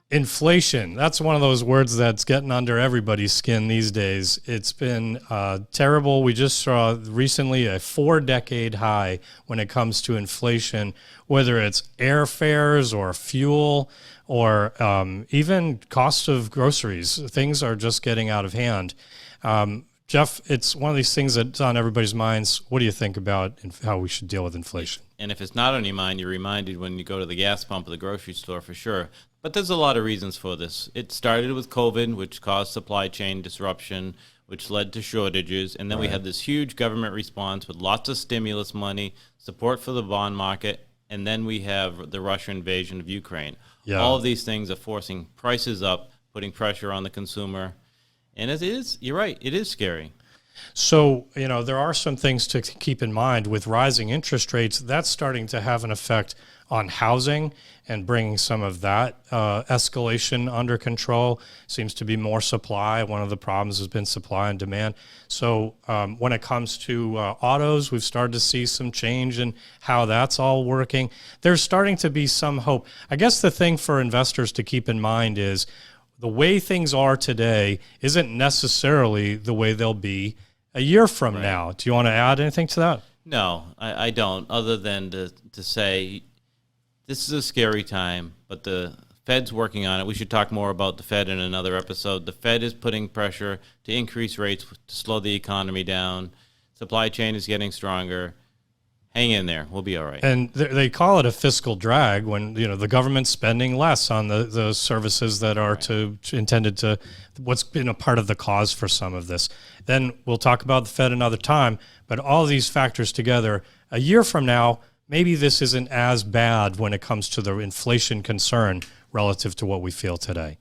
Inflation, that's one of those words that's getting under everybody's skin these days. It's been terrible. We just saw recently a 4-decade high when it comes to inflation, whether it's airfares or fuel or even cost of groceries. Things are just getting out of hand. Jeff, it's one of these things that's on everybody's minds. What do you think about how we should deal with inflation? And if it's not on your mind, you're reminded when you go to the gas pump or the grocery store for sure. But there's a lot of reasons for this. It started with COVID, which caused supply chain disruption, which led to shortages. And then we had this huge government response with lots of stimulus money, support for the bond market. And then we have the Russian invasion of Ukraine. Yeah. All of these things are forcing prices up, putting pressure on the consumer. And it is, you're right, it is scary. So, there are some things to keep in mind with rising interest rates. That's starting to have an effect on housing and bringing some of that escalation under control. Seems to be more supply. One of the problems has been supply and demand. So when it comes to autos, we've started to see some change in how that's all working. There's starting to be some hope. I guess the thing for investors to keep in mind is the way things are today isn't necessarily the way they'll be a year from now. Do you want to add anything to that? No, I don't, other than to say this is a scary time, but the Fed's working on it. We should talk more about the Fed in another episode. The Fed is putting pressure to increase rates to slow the economy down. Supply chain is getting stronger. Hang in there. We'll be all right. And they call it a fiscal drag when the government's spending less on the services that are intended to what's been a part of the cause for some of this. Then we'll talk about the Fed another time. But all these factors together, a year from now, maybe this isn't as bad when it comes to the inflation concern relative to what we feel today.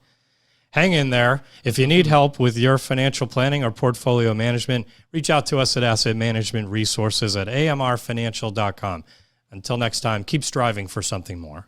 Hang in there. If you need help with your financial planning or portfolio management, reach out to us at Asset Management Resources at amrfinancial.com. Until next time, keep striving for something more.